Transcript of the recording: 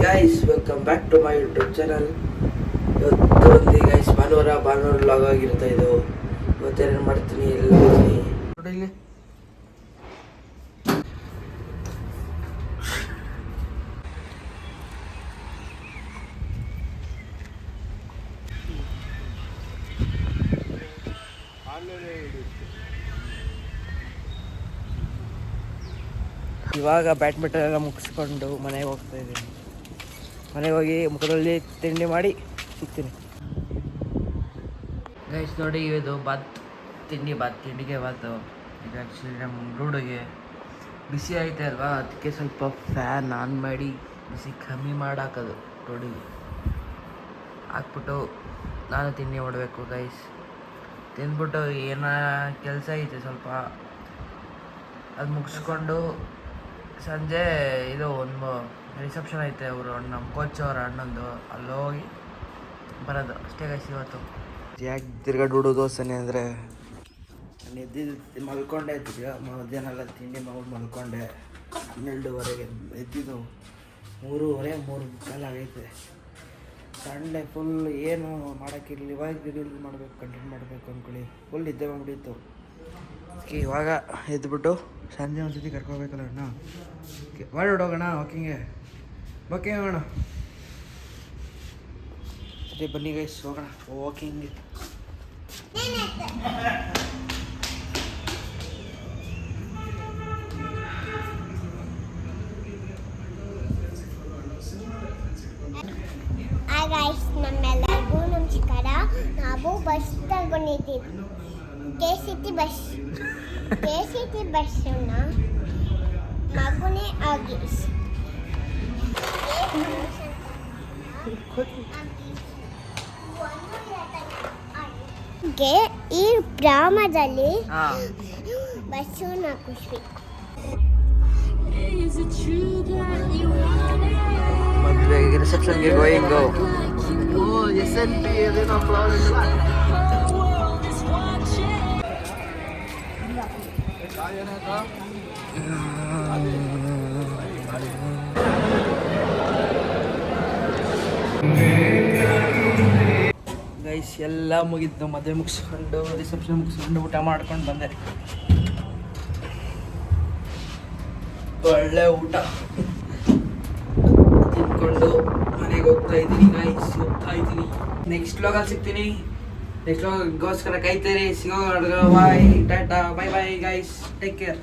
Guys welcome back to my YouTube channel. ಇವತ್ತು ಒಂದು guys ಭಾನುವಾರ ಲಾಗ್ ಆಗಿರುತ್ತೆ ಇದು. ಇವತ್ತೇನೇನು ಮಾಡ್ತೀನಿ ಎಲ್ಲ ನೋಡಿ ಇಲ್ಲಿ. ಇವಾಗ ಬ್ಯಾಡ್ಮಿಂಟನ್ ಎಲ್ಲ ಮುಗಿಸ್ಕೊಂಡು ಮನೆಗೆ ಹೋಗ್ತಾ ಇದ್ದೀನಿ. ಮನೆಗೆ ಹೋಗಿ ಮುಖದಲ್ಲಿ ತಿಂಡಿ ಮಾಡಿ ಸಿಗ್ತೀನಿ ಗೈಸ್. ನೋಡಿ ಇದು ತಿಂಡಿಗೆ ಬಾತು. ಇದು ಆ್ಯಕ್ಚುಲಿ ನಮ್ಮ ರೂಡಿಗೆ ಬಿಸಿ ಐತೆ ಅಲ್ವಾ, ಅದಕ್ಕೆ ಸ್ವಲ್ಪ ಫ್ಯಾನ್ ಆನ್ ಮಾಡಿ ಬಿಸಿ ಕಮ್ಮಿ ಮಾಡಾಕೋದು ರೋಡಿಗೆ ಹಾಕ್ಬಿಟ್ಟು ನಾನು ತಿಂಡಿ ಮಾಡಬೇಕು ಗೈಸ್. ತಿಂದ್ಬಿಟ್ಟು ಏನೋ ಕೆಲಸ ಐತೆ ಸ್ವಲ್ಪ, ಅದು ಮುಗಿಸ್ಕೊಂಡು ಸಂಜೆ ಇದು ಒಂದು ರಿಸೆಪ್ಷನ್ ಐತೆ ಅವರು ನಮ್ಮ ಕೋಚ್ ಅವರ ಅಣ್ಣಂದು, ಅಲ್ಲಿ ಹೋಗಿ ಬರೋದು ಅಷ್ಟೇ ಗೈಸ್ ಇವತ್ತು. ಯಾಕೆ ತಿರ್ಗಾಡುವುದು ದೋಸೆನೆ ಅಂದರೆ ನಾನು ಎದ್ದಿದ್ದು ಮಲ್ಕೊಂಡೆ ಇದ್ದಿದ್ದೆ. ಮಧ್ಯಾಹ್ನ ಎಲ್ಲ ತಿಂಡಿ ಮಾಡಿ ಮಲ್ಕೊಂಡೆ. 12:30 ಎದ್ದಿದ್ದು 3:45 ಆಗೈತೆ. ಸಂಡೇ ಫುಲ್ ಏನು ಮಾಡೋಕ್ಕಿರಲಿ, ಇವಾಗ ರೀಲ್ಸ್ ಮಾಡಬೇಕು, ಕಂಟೆಂಟ್ ಮಾಡಬೇಕು ಅಂದ್ಕೊಳ್ಳಿ ಫುಲ್ ನಿದ್ದೆ ಮಾಡಿಬಿಟ್ಟಿತ್ತು. ಇವಾಗ ಎದ್ಬಿಟ್ಟು ಸಂಜೆ ಒಂದು ಸತಿ ಕರ್ಕೋಬೇಕಲ್ಲ ಅಣ್ಣ, ಹೊರಡೋಗೋಣ ವಾಕಿಂಗ್ ಹೋಗೋಣ. ಸರಿ ಬನ್ನಿ ಗೈಸ್ ಹೋಗೋಣ ವಾಕಿಂಗ್. ನಮ್ಮೆಲ್ಲರಿಗೂ ನಮಸ್ಕಾರ. ನಾವು ಬಸ್ ತಗೊಂಡಿದ್ದೀವಿ, ಕೆ ಸಿ ಟಿ ಬಸ್ಸನ್ನ ಮಗುನೇ ಆಗಿ ಈ ಗ್ರಾಮದಲ್ಲಿ ಬಸ್ಸನ್ನ ಹಾಕಿಸ್ಬೇಕು. ಮದುವೆಗೆ ರಿಸೆಪ್ಷನ್ಗೆ ಗೋಯಿಂಗ್. ಗೈಸ್ ಎಲ್ಲ ಮುಗಿದ್ದು, ಮದುವೆ ಮುಗಿಸ್ಕೊಂಡು ರಿಸೆಪ್ಷನ್ ಮುಗಿಸ್ಕೊಂಡು ಊಟ ಮಾಡ್ಕೊಂಡು ಬಂದೆ. ಒಳ್ಳೆ ಊಟ ತಿನ್ಕೊಂಡು ಮನೆಗೆ ಹೋಗ್ತಾ ಇದ್ದೀನಿ ಗೈಸ್. ನೆಕ್ಸ್ಟ್ ವ್ಲಾಗಲ್ಲಿ ಸಿಗ್ತೀನಿ. ನೆಕ್ಸ್ಟ್ ವ್ಲಾಗ್ಗೋಸ್ಕರ ಕಾಯ್ತೀರಿ. ಸಿಗೋಣ. Bye tata, bye guys, take care.